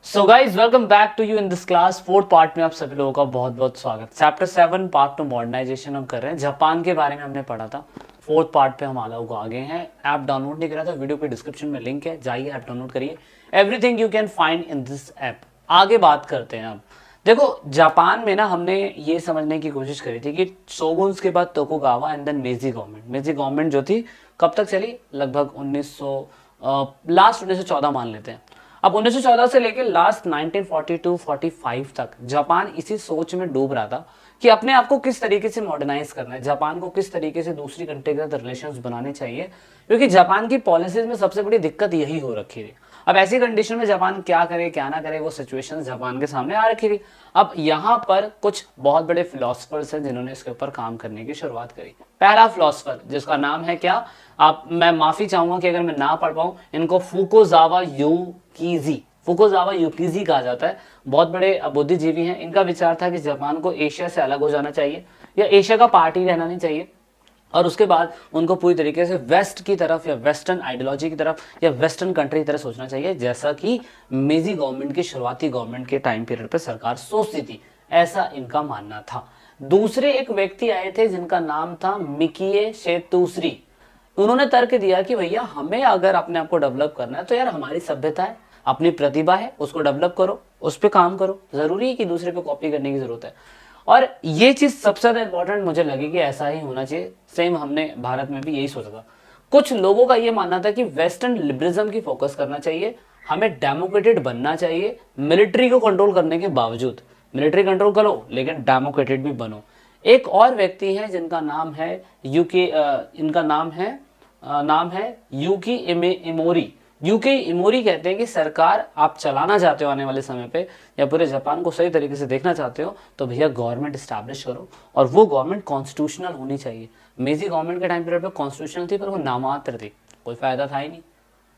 So guys welcome back to you in this class. Fourth part में आप सभी लोगों का बहुत बहुत स्वागत। चैप्टर 7 पार्ट 2 मॉडर्नाइजेशन हम कर रहे हैं। जापान के बारे में हमने पढ़ा था। फोर्थ पार्ट पे हम आगे हैं। ऐप डाउनलोड नहीं करा था, वीडियो पे डिस्क्रिप्शन में लिंक है, जाइए ऐप डाउनलोड करिए। Everything you can find in this app. आगे बात करते हैं अब। देखो, जापान में ना हमने ये समझने की कोशिश करी थी कि शोगुन्स के बाद Tokugawa and then Meiji government. Meiji government जो थी कब तक चली? लगभग 1900 लास्ट 1914 मान लेते हैं। अब 1914 से लेकर लास्ट 1942-45 तक जापान इसी सोच में डूब रहा था कि अपने आप को किस तरीके से मॉडर्नाइज करना है, जापान को किस तरीके से दूसरी कंट्री के साथ रिलेशंस बनाने चाहिए, क्योंकि जापान की पॉलिसीज में सबसे बड़ी दिक्कत यही हो रखी थी। अब ऐसी कंडीशन में जापान क्या करे क्या ना करे, वो सिचुएशन जापान के सामने आ रखी थी। अब यहाँ पर कुछ बहुत बड़े फिलोसफर्स हैं जिन्होंने इसके ऊपर काम करने की शुरुआत करी। पहला फिलोसफर जिसका नाम है क्या, आप, मैं माफी चाहूंगा कि अगर मैं ना पढ़ पाऊं, इनको फुकोजावा युकीजी कहा जाता है। बहुत बड़े बुद्धिजीवी हैं। इनका विचार था कि जापान को एशिया से अलग हो जाना चाहिए या एशिया का पार्ट ही रहना नहीं चाहिए, और उसके बाद उनको पूरी तरीके से वेस्ट की तरफ या वेस्टर्न आइडियोलॉजी की तरफ या वेस्टर्न कंट्री की तरफ सोचना चाहिए, जैसा कि मेजी गवर्नमेंट की शुरुआती गवर्नमेंट के टाइम पीरियड पे सरकार सोचती थी। ऐसा इनका मानना था। दूसरे एक व्यक्ति आए थे जिनका नाम था मिकिए शेतुश्री। उन्होंने तर्क दिया कि भैया हमें अगर अपने आप को डेवलप करना है तो यार हमारी सभ्यता है, अपनी प्रतिभा है, उसको डेवलप करो, उस पर काम करो। जरूरी है कि दूसरे पे कॉपी करने की जरूरत है। और ये चीज सबसे ज्यादा इंपॉर्टेंट मुझे लगी कि ऐसा ही होना चाहिए। सेम हमने भारत में भी यही सोचा था। कुछ लोगों का ये मानना था कि वेस्टर्न लिबरलिज्म की फोकस करना चाहिए, हमें डेमोक्रेटेड बनना चाहिए, मिलिट्री को कंट्रोल करने के बावजूद। मिलिट्री कंट्रोल करो लेकिन डेमोक्रेटेड भी बनो। एक और व्यक्ति है जिनका नाम है यूके इनका नाम है यूकी इमोरी। यूके इमोरी कहते हैं कि सरकार आप चलाना चाहते हो आने वाले समय पे, या पूरे जापान को सही तरीके से देखना चाहते हो, तो भैया गवर्नमेंट स्टैब्लिश करो, और वो गवर्नमेंट कॉन्स्टिट्यूशनल होनी चाहिए। मेजी गवर्नमेंट के टाइम पीरियड पे कॉन्स्टिट्यूशनल थी पर वो नामात्र थी, कोई फायदा था ही नहीं।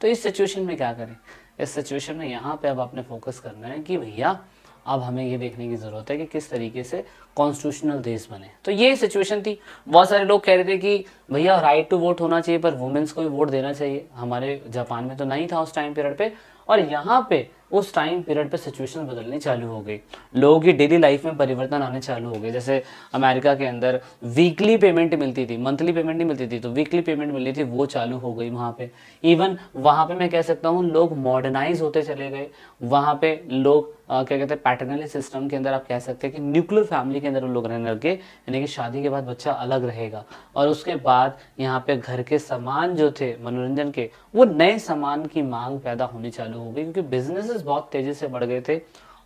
तो इस सिचुएशन में क्या करें? इस सिचुएशन में यहाँ पे अब आपने फोकस करना है कि भैया अब हमें ये देखने की जरूरत है कि किस तरीके से कॉन्स्टिट्यूशनल देश बने। तो ये सिचुएशन थी। बहुत सारे लोग कह रहे थे कि भैया राइट टू वोट होना चाहिए पर वुमेन्स को भी वोट देना चाहिए। हमारे जापान में तो नहीं था उस टाइम पीरियड पे, और यहाँ पे उस टाइम पीरियड पे सिचुएशन बदलनी चालू हो गई। लोगों की डेली लाइफ में परिवर्तन आने चालू हो गए। जैसे अमेरिका के अंदर वीकली पेमेंट मिलती थी, मंथली पेमेंट नहीं मिलती थी, तो वीकली पेमेंट मिलती थी, वो चालू हो गई वहाँ पे। इवन वहाँ पे मैं कह सकता हूँ लोग मॉडर्नाइज होते चले गए। वहाँ पे लोग क्या कहते हैं, पैटर्नल सिस्टम के अंदर आप कह सकते हैं कि न्यूक्लियर फैमिली के अंदर वो लोग रहने लगे, यानी कि शादी के बाद बच्चा अलग रहेगा। और उसके बाद यहाँ पे घर के सामान जो थे मनोरंजन के, वो नए सामान की मांग पैदा होनी चालू हो गई, क्योंकि बिजनेसेस बहुत तेजी से बढ़ गए थे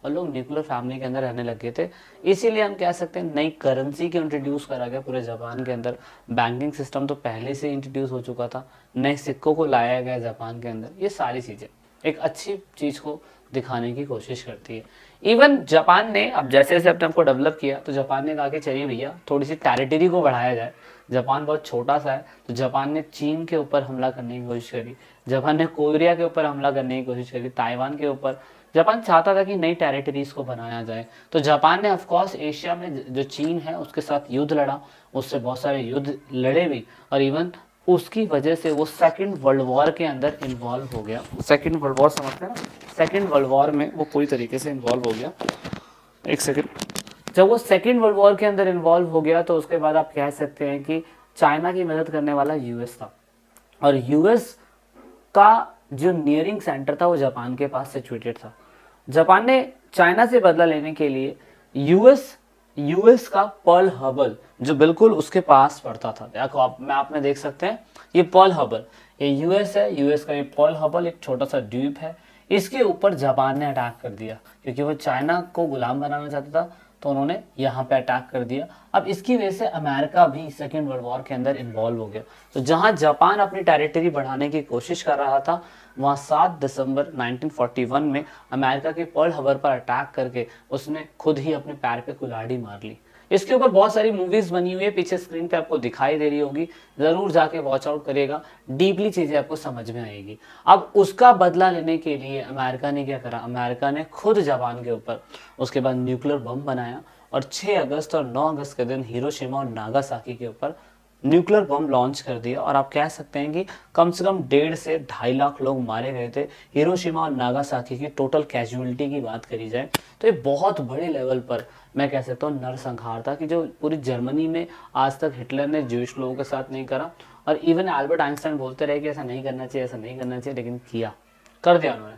और लोग न्यूक्लियर फैमिली के अंदर रहने लग गए थे। इसीलिए हम कह सकते हैं नई करेंसी को इंट्रोड्यूस करा गया पूरे जापान के अंदर। बैंकिंग सिस्टम तो पहले से इंट्रोड्यूस हो चुका था, नए सिक्कों को लाया गया जापान के अंदर। ये सारी चीज़ें एक अच्छी चीज़ को दिखाने की कोशिश करती है। इवन जापान ने अब जैसे जैसे अपने आपको डेवलप किया, तो जापान ने कहा कि चलिए भैया थोड़ी सी टेरिटरी को बढ़ाया जाए। जापान बहुत छोटा सा है, तो जापान ने चीन के ऊपर हमला करने की कोशिश करी, जापान ने कोरिया के ऊपर हमला करने की कोशिश करी, ताइवान के ऊपर। जापान चाहता था कि नई टेरिटरीज को बनाया जाए। तो जापान ने ऑफकोर्स एशिया में जो चीन है उसके साथ युद्ध लड़ा, उससे बहुत सारे युद्ध लड़े भी, और इवन उसकी वजह से वो सेकेंड वर्ल्ड वॉर के अंदर इन्वॉल्व हो गया। सेकेंड वर्ल्ड वॉर समझते हैं ना? सेकेंड वर्ल्ड वॉर में वो पूरी तरीके से इन्वॉल्व हो गया। एक सेकेंड। जब वो सेकेंड वर्ल्ड वॉर के अंदर इन्वॉल्व हो गया, तो उसके बाद आप कह सकते हैं कि चाइना की मदद करने वाला यूएस था, और यूएस का जो नियरिंग सेंटर था वो जापान के पास सिचुएटेड था। जापान ने चाइना से बदला लेने के लिए यूएस का पर्ल हार्बर, जो बिल्कुल उसके पास पड़ता था, देखो आप मैप में देख सकते हैं, ये पर्ल हार्बर, ये यूएस है। यूएस का ये पर्ल हार्बर एक छोटा सा द्वीप है, इसके ऊपर जापान ने अटैक कर दिया, क्योंकि वो चाइना को गुलाम बनाना चाहता था, तो उन्होंने यहाँ पे अटैक कर दिया। अब इसकी वजह से अमेरिका भी सेकेंड वर्ल्ड वॉर के अंदर इन्वॉल्व हो गया। तो जहां जापान अपनी टेरिटरी बढ़ाने की कोशिश कर रहा था, वहां 7 दिसंबर 1941 में अमेरिका के पर्ल हार्बर पर अटैक करके उसने खुद ही अपने पैर पे कुल्हाड़ी मार ली। इसके ऊपर बहुत सारी मूवीज बनी हुई है, पीछे स्क्रीन पे आपको दिखाई दे रही होगी, जरूर जाके वॉच आउट करिएगा, डीपली चीजें आपको समझ में आएगी। अब उसका बदला लेने के लिए अमेरिका ने क्या करा, अमेरिका ने खुद जापान के ऊपर उसके बाद न्यूक्लियर बम बनाया, और 6 अगस्त और 9 अगस्त के दिन हिरोशिमा और नागासाकी के ऊपर न्यूक्लियर बम लॉन्च कर दिया और आप कह सकते हैं कि कम से कम 1.5 से 2.5 लाख लोग मारे गए थे। हिरोशिमा और नागासाकी की टोटल कैजुअलिटी की बात करी जाए तो ये बहुत बड़े लेवल पर मैं कह सकता हूँ नरसंहार था कि जो पूरी जर्मनी में आज तक हिटलर ने ज्यूइश लोगों के साथ नहीं करा। और इवन एल्बर्ट आइंस्टाइन बोलते रहे कि ऐसा नहीं करना चाहिए, ऐसा नहीं करना चाहिए, लेकिन किया, कर दिया उन्होंने।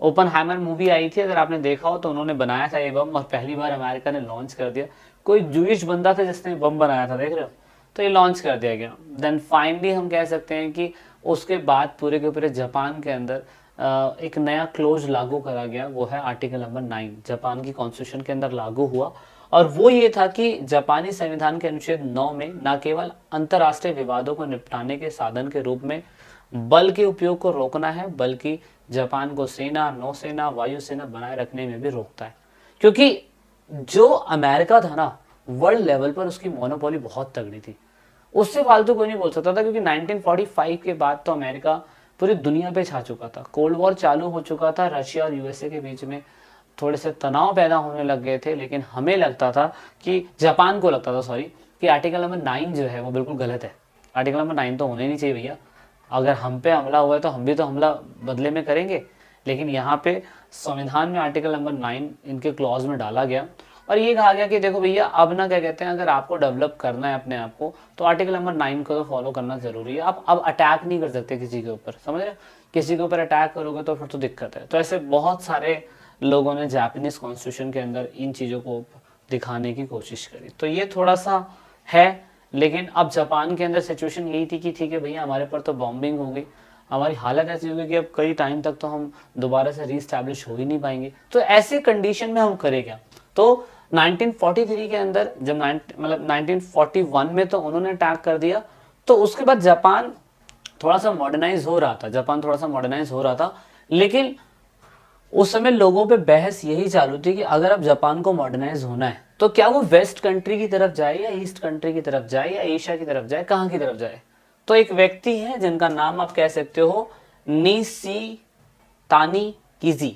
ओपनहाइमर मूवी आई थी, अगर आपने देखा हो तो उन्होंने बनाया था ये बम और पहली बार अमेरिका ने लॉन्च कर दिया। कोई जूइश बंदा था जिसने बम बनाया था, देख रहे हो, तो ये लॉन्च कर दिया गया। देन फाइनली हम कह सकते हैं कि उसके बाद पूरे के पूरे जापान के अंदर एक नया क्लोज लागू करा गया, वो है आर्टिकल नंबर 9 जापान की कॉन्स्टिट्यूशन के अंदर लागू हुआ। और वो ये था कि जापानी संविधान के अनुच्छेद 9 में न केवल अंतर्राष्ट्रीय विवादों को निपटाने के साधन के रूप में बल के उपयोग को रोकना है, बल्कि जापान को सेना, नौसेना, वायुसेना बनाए रखने में भी रोकता है। क्योंकि जो अमेरिका था ना, वर्ल्ड लेवल पर उसकी मोनोपोली बहुत तगड़ी थी, उससे फालतू कोई नहीं बोल सकता था। क्योंकि 1945 के बाद तो अमेरिका पूरी दुनिया पे छा चुका था, कोल्ड वॉर चालू हो चुका था, रशिया और यूएसए के बीच में थोड़े से तनाव पैदा होने लग गए थे। लेकिन हमें लगता था कि जापान को लगता था, सॉरी, कि आर्टिकल नंबर 9 जो है वो बिल्कुल गलत है। आर्टिकल नंबर 9 तो होने नहीं चाहिए भैया, अगर हम पे हमला हुआ है तो हम भी तो हमला बदले में करेंगे। लेकिन यहाँ पे संविधान में आर्टिकल नंबर 9 इनके क्लॉज में डाला गया और ये कहा गया कि देखो भैया, अब ना क्या कहते हैं, अगर आपको डेवलप करना है अपने आप को तो आर्टिकल नंबर 9 को तो फॉलो करना जरूरी है। आप अब अटैक नहीं कर सकते किसी के ऊपर, समझ रहे हो, किसी के ऊपर अटैक करोगे तो फिर तो दिक्कत है। तो ऐसे बहुत सारे लोगों ने जापानीज कॉन्स्टिट्यूशन के अंदर इन चीज़ों को दिखाने की कोशिश करी। तो ये थोड़ा सा है। लेकिन अब जापान के अंदर सिचुएशन यही थी कि ठीक है भैया, हमारे पर तो बॉम्बिंग हो गई, हमारी हालत ऐसी हो गई कि अब कई टाइम तक तो हम दोबारा से रीस्टैब्लिश हो ही नहीं पाएंगे। तो ऐसे कंडीशन में हम करें क्या? तो 1943 के अंदर जब 1941 में तो उन्होंने अटैक कर दिया। तो उसके बाद जापान थोड़ा सा मॉडर्नाइज हो रहा था, लेकिन उस समय लोगों पे बहस यही चालू थी कि अगर अब जापान को मॉडर्नाइज होना है तो क्या वो वेस्ट कंट्री की तरफ जाए या ईस्ट कंट्री की तरफ जाए या एशिया की तरफ जाए, कहाँ की तरफ जाए? तो एक व्यक्ति है जिनका नाम आप कह सकते हो नीसी तानी कीजी,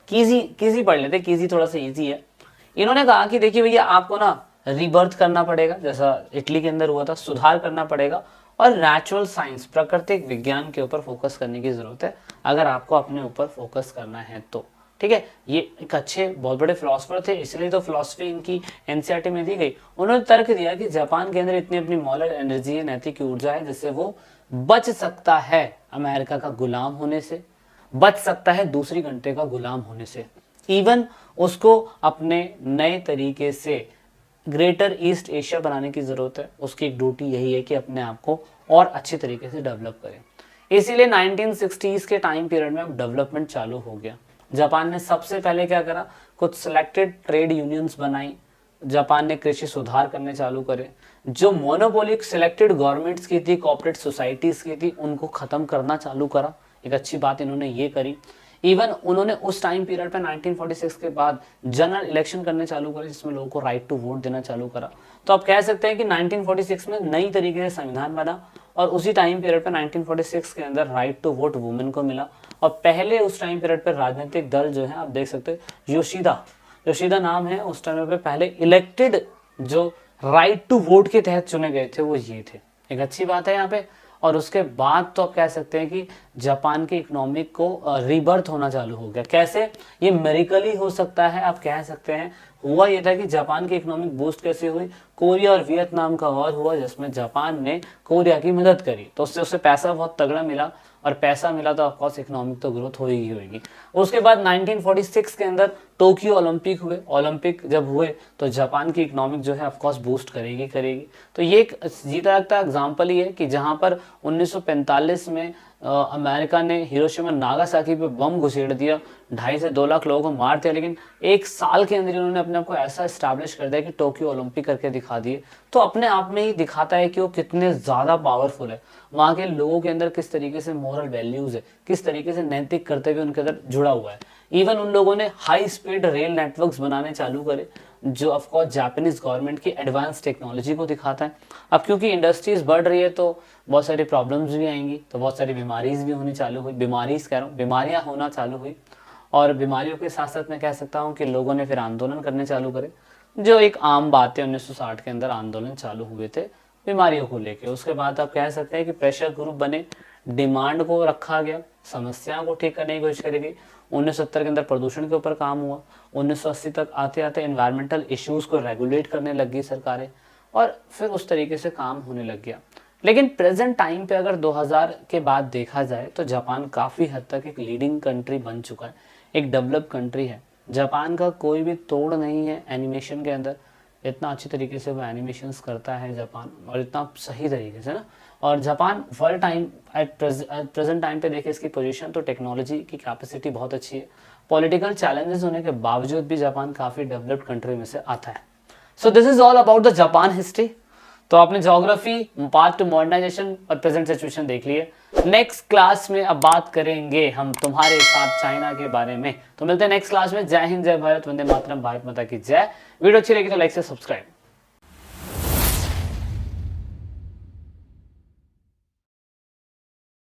कीजी कीजी पढ़ लेते, कीजी थोड़ा सा इजी है। इन्होंने कहा कि देखिए भैया, आपको ना रीबर्थ करना पड़ेगा, जैसा इटली के अंदर हुआ था, सुधार करना पड़ेगा और नेचुरल साइंस, प्राकृतिक विज्ञान के ऊपर फोकस करने की जरूरत है अगर आपको अपने ऊपर फोकस करना है तो। ठीक है, ये एक अच्छे बहुत बड़े फिलोसफर थे, इसलिए तो फिलोसफी इनकी एनसीईआरटी में दी गई। उन्होंने तर्क दिया कि जापान के अंदर इतनी अपनी मॉरल एनर्जी है, नैतिक ऊर्जा है, जिससे वो बच सकता है अमेरिका का गुलाम होने से, बच सकता है दूसरी कंट्री का गुलाम होने से। इवन उसको अपने नए तरीके से ग्रेटर ईस्ट एशिया बनाने की जरूरत है। उसकी एक ड्यूटी यही है कि अपने आप को और अच्छे तरीके से डेवलप करें। इसीलिए 1960s के टाइम पीरियड में अब डेवलपमेंट चालू हो गया। जापान ने सबसे पहले क्या करा, कुछ सिलेक्टेड ट्रेड यूनियंस बनाई। जापान ने कृषि सुधार करने चालू करे। जो मोनोपोलिक सिलेक्टेड गवर्नमेंट्स की थी, कॉर्पोरेट सोसाइटीज की थी, उनको खत्म करना चालू करा। एक अच्छी बात इन्होंने ये करी। इवन उन्होंने उस टाइम पीरियड पे 1946 के बाद जनरल इलेक्शन करने चालू करे, जिसमें लोगों को राइट टू वोट देना चालू करा। तो आप कह सकते हैं कि 1946 में नई तरीके से संविधान बना और उसी टाइम पीरियड पे 1946 के अंदर राइट टू वोट वुमेन को मिला। और पहले उस टाइम पीरियड पर राजनीतिक दल जो है, आप देख सकते हैं योशिदा नाम है, उस टाइम पे पहले इलेक्टेड जो राइट टू वोट के तहत चुने गए थे वो ये थे। एक अच्छी बात है यहाँ पे। और उसके बाद तो आप कह सकते हैं कि जापान के इकोनॉमिक को रीबर्थ होना चालू हो गया। कैसे? ये मेरिकल ही हो सकता है, आप कह सकते हैं। हुआ ये था कि जापान की इकोनॉमिक बूस्ट कैसे हुई, कोरिया और वियतनाम का वॉर हुआ, जिसमें जापान ने कोरिया की मदद करी, तो उससे उसे पैसा बहुत तगड़ा मिला। और पैसा मिला तो ऑफकोर्स इकोनॉमिक तो ग्रोथ होगी। उसके बाद 1946 के अंदर टोक्यो ओलंपिक हुए। ओलंपिक जब हुए तो जापान की इकोनॉमिक जो है ऑफकोर्स बूस्ट करेगी। तो ये एक जीता लगता एग्जाम्पल ही है कि जहां पर 1945 में अमेरिका ने हिरोशिमा नागासाकी पे बम घुसेड़ दिया, 2.5 से 2 लाख लोगों को मार दिया, लेकिन एक साल के अंदर उन्होंने अपने आप को ऐसा एस्टैब्लिश कर दिया कि टोक्यो ओलंपिक करके दिखा दिए। तो अपने आप में ही दिखाता है कि वो कितने ज़्यादा पावरफुल है। वहाँ के लोगों के अंदर किस तरीके से मॉरल वैल्यूज़ है, किस तरीके से नैतिक कर्तव्य उनके अंदर जुड़ा हुआ है। इवन उन लोगों ने हाई स्पीड रेल नेटवर्क्स बनाने चालू करे, जो ऑफकोर्स जापानीज गवर्नमेंट की एडवांस टेक्नोलॉजी को दिखाता है। अब क्योंकि इंडस्ट्रीज बढ़ रही है तो बहुत सारी प्रॉब्लम्स भी आएंगी, तो बहुत सारी बीमारीज भी होनी चालू हुई, बीमारियां होना चालू हुई। और बीमारियों के साथ साथ मैं कह सकता हूँ कि लोगों ने फिर आंदोलन करने चालू करे, जो एक आम बात है। 1960 के अंदर आंदोलन चालू हुए थे बीमारियों को लेके। उसके बाद आप कह सकते हैं कि प्रेशर ग्रुप बने, डिमांड को रखा गया, समस्याओं को ठीक करने की कोशिश करेगी। 1970 के अंदर प्रदूषण के ऊपर काम हुआ। 1980 तक आते आते एनवायरमेंटल इश्यूज को रेगुलेट करने लगी सरकारें, और फिर उस तरीके से काम होने लग गया। लेकिन प्रेजेंट टाइम पे अगर 2000 के बाद देखा जाए तो जापान काफ़ी हद तक एक लीडिंग कंट्री बन चुका है, एक डेवलप कंट्री है। जापान का कोई भी तोड़ नहीं है एनिमेशन के अंदर, इतना अच्छी तरीके से वो एनिमेशंस करता है जापान, और इतना सही तरीके से ना। और Japan world time at present time पे देखे इसकी पोजीशन, तो टेक्नोलॉजी की कैपेसिटी बहुत अच्छी है। पॉलिटिकल चैलेंजेस होने के बावजूद भी जापान काफ़ी डेवलप्ड कंट्री में से आता है। So this is all about the Japan history. तो आपने ज्योग्राफी, पार्ट टू मॉडर्नाइजेशन और प्रेजेंट सिचुएशन देख लिए। नेक्स्ट क्लास में अब बात करेंगे हम तुम्हारे साथ चाइना के बारे में। तो मिलते हैं नेक्स्ट क्लास में। जय हिंद, जय भारत, वंदे मातरम, भारत माता की जय। वीडियो अच्छी लगी तो लाइक से सब्सक्राइब।